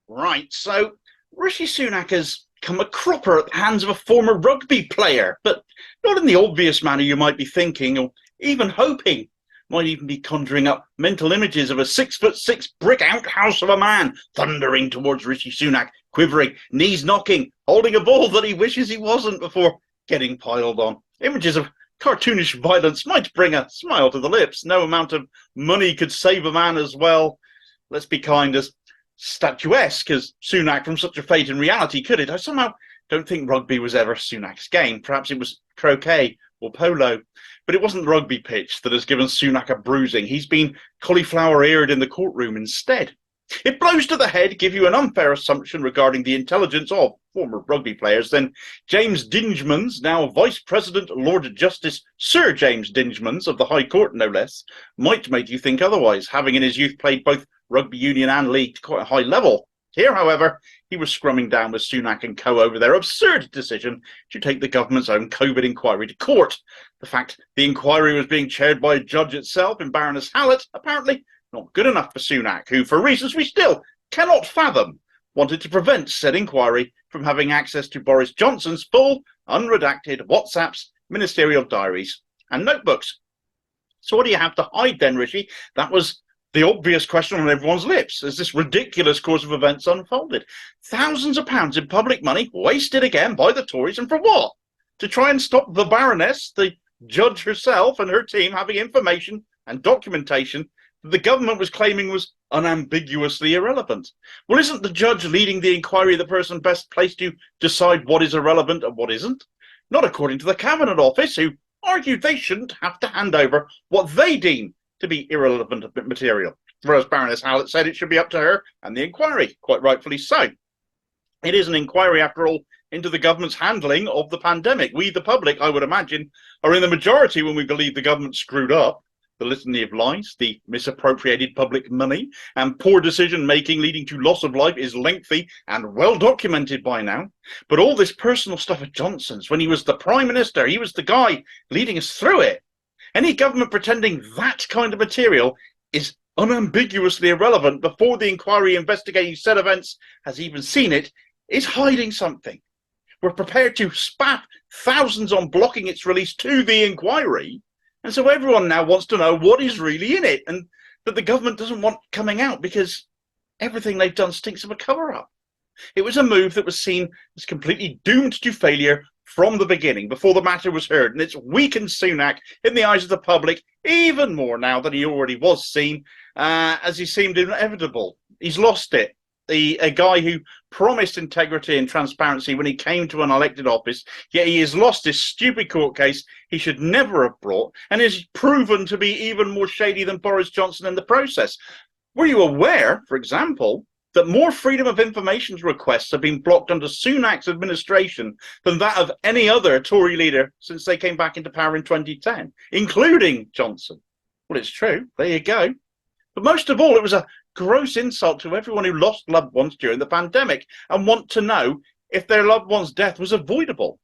Right, so Rishi Sunak has come a cropper at the hands of a former rugby player, but not in the obvious manner you might be thinking or even hoping. Might even be conjuring up mental images of a 6'6" brick outhouse of a man thundering towards Rishi Sunak, quivering, knees knocking, holding a ball that he wishes he wasn't before getting piled on. Images of cartoonish violence might bring a smile to the lips. No amount of money could save a man as well. Let's be kind, as statuesque as Sunak from such a fate in reality, could it? I somehow don't think rugby was ever Sunak's game. Perhaps it was croquet or polo, but it wasn't the rugby pitch that has given Sunak a bruising. He's been cauliflower-eared in the courtroom instead. It blows to the head, give you an unfair assumption regarding the intelligence of former rugby players, then James Dingemans, now Vice President Lord Justice Sir James Dingemans of the High Court, no less, might make you think otherwise, having in his youth played both rugby union and league to quite a high level. Here, however, he was scrumming down with Sunak and co over their absurd decision to take the government's own COVID inquiry to court. The fact the inquiry was being chaired by a judge itself in Baroness Hallett, apparently not good enough for Sunak, who, for reasons we still cannot fathom, wanted to prevent said inquiry from having access to Boris Johnson's full, unredacted WhatsApps, ministerial diaries and notebooks. So what do you have to hide then, Rishi? That was the obvious question on everyone's lips as this ridiculous course of events unfolded. Thousands of pounds in public money wasted again by the Tories, and for what? To try and stop the Baroness, the judge herself and her team having information and documentation that the government was claiming was unambiguously irrelevant. Well, isn't the judge leading the inquiry the person best placed to decide what is irrelevant and what isn't? Not according to the Cabinet Office, who argued they shouldn't have to hand over what they deem to be irrelevant material, whereas Baroness Hallett said it should be up to her and the inquiry, quite rightfully so. It is an inquiry, after all, into the government's handling of the pandemic. We, the public, I would imagine, are in the majority when we believe the government screwed up. The litany of lies, the misappropriated public money, and poor decision-making leading to loss of life is lengthy and well documented by now. But all this personal stuff at Johnson's, when he was the Prime Minister, he was the guy leading us through it. Any government pretending that kind of material is unambiguously irrelevant before the inquiry investigating said events has even seen it is hiding something. We're prepared to spap thousands on blocking its release to the inquiry, and so everyone now wants to know what is really in it, and that the government doesn't want coming out because everything they've done stinks of a cover-up. It was a move that was seen as completely doomed to failure from the beginning, before the matter was heard, and it's weakened Sunak in the eyes of the public even more now than he already was seen, as he seemed inevitable. He's lost it. A guy who promised integrity and transparency when he came to an elected office, yet he has lost this stupid court case he should never have brought, and is proven to be even more shady than Boris Johnson in the process. Were you aware, for example, that more freedom of information requests have been blocked under Sunak's administration than that of any other Tory leader since they came back into power in 2010, including Johnson? Well, it's true. There you go. But most of all, it was a gross insult to everyone who lost loved ones during the pandemic and want to know if their loved one's death was avoidable.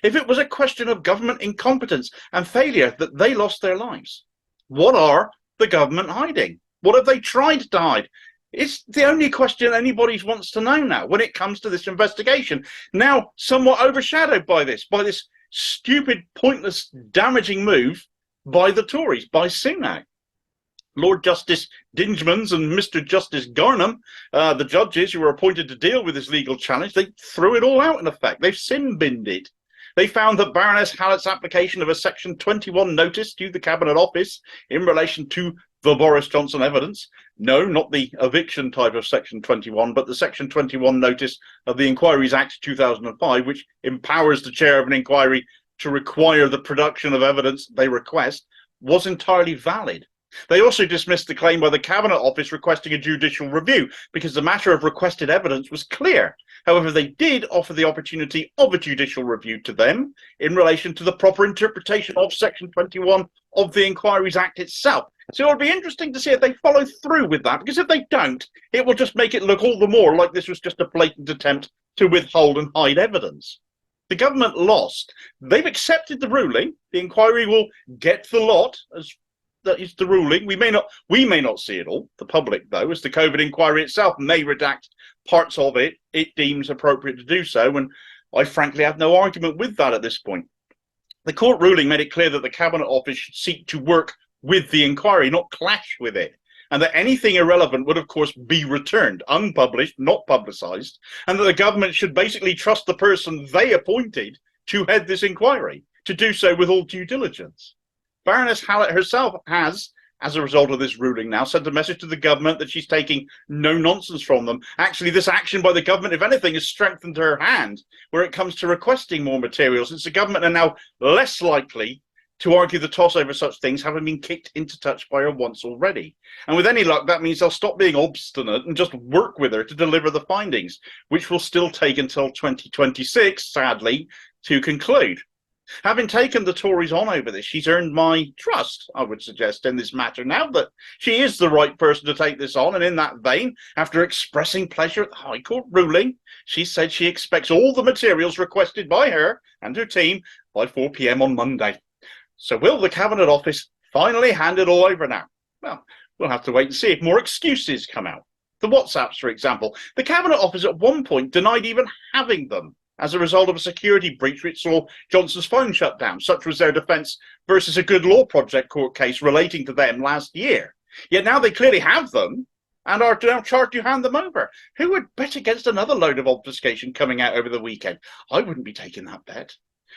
If it was a question of government incompetence and failure that they lost their lives. What are the government hiding? What have they tried to hide? It's the only question anybody wants to know now when it comes to this investigation. Now somewhat overshadowed by this stupid, pointless, damaging move by the Tories, by Sunak. Lord Justice Dingemans and Mr. Justice Garnham, the judges who were appointed to deal with this legal challenge, they threw it all out in effect. They've sin-binned it. They found that Baroness Hallett's application of a Section 21 notice to the Cabinet Office in relation to the Boris Johnson evidence, no, not the eviction type of Section 21, but the Section 21 notice of the Inquiries Act 2005, which empowers the chair of an inquiry to require the production of evidence they request, was entirely valid. They also dismissed the claim by the Cabinet Office requesting a judicial review because the matter of requested evidence was clear. However, they did offer the opportunity of a judicial review to them in relation to the proper interpretation of Section 21 of the Inquiries Act itself. So it'll be interesting to see if they follow through with that, because if they don't, it will just make it look all the more like this was just a blatant attempt to withhold and hide evidence. The government lost. They've accepted the ruling. The inquiry will get the lot, as that is the ruling. We may not see it all, the public though, as the COVID inquiry itself may redact parts of it deems appropriate to do so, and I frankly have no argument with that at this point. The court ruling made it clear that the Cabinet Office should seek to work with the inquiry, not clash with it, and that anything irrelevant would, of course, be returned, unpublished, not publicised, and that the government should basically trust the person they appointed to head this inquiry, to do so with all due diligence. Baroness Hallett herself has, as a result of this ruling now, sent a message to the government that she's taking no nonsense from them. Actually, this action by the government, if anything, has strengthened her hand where it comes to requesting more material, since the government are now less likely to argue the toss over such things, having been kicked into touch by her once already. And with any luck, that means they'll stop being obstinate and just work with her to deliver the findings, which will still take until 2026, sadly, to conclude. Having taken the Tories on over this, she's earned my trust, I would suggest, in this matter now that she is the right person to take this on. And in that vein, after expressing pleasure at the High Court ruling, she said she expects all the materials requested by her and her team by 4 p.m. on Monday. So will the Cabinet Office finally hand it all over now? Well, we'll have to wait and see if more excuses come out. The WhatsApps, for example. The Cabinet Office at one point denied even having them as a result of a security breach which saw Johnson's phone shut down. Such was their defence versus a Good Law Project court case relating to them last year. Yet now they clearly have them and are now charged to hand them over. Who would bet against another load of obfuscation coming out over the weekend? I wouldn't be taking that bet.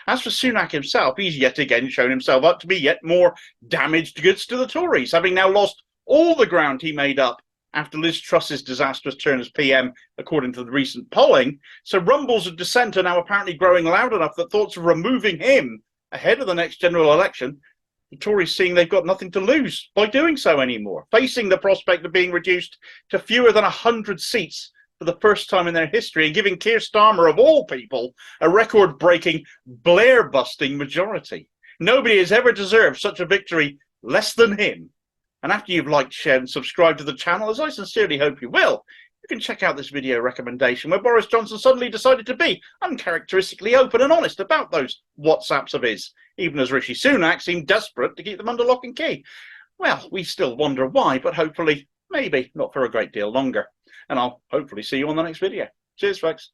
As for Sunak himself, he's yet again shown himself up to be yet more damaged goods to the Tories, having now lost all the ground he made up after Liz Truss's disastrous turn as PM, according to the recent polling. So rumbles of dissent are now apparently growing loud enough that thoughts of removing him ahead of the next general election, the Tories seeing they've got nothing to lose by doing so anymore, facing the prospect of being reduced to fewer than 100 seats for the first time in their history, and giving Keir Starmer, of all people, a record-breaking, Blair-busting majority. Nobody has ever deserved such a victory less than him. And after you've liked, shared, and subscribed to the channel, as I sincerely hope you will, you can check out this video recommendation where Boris Johnson suddenly decided to be uncharacteristically open and honest about those WhatsApps of his, even as Rishi Sunak seemed desperate to keep them under lock and key. Well, we still wonder why, but hopefully, maybe not for a great deal longer. And I'll hopefully see you on the next video. Cheers, folks.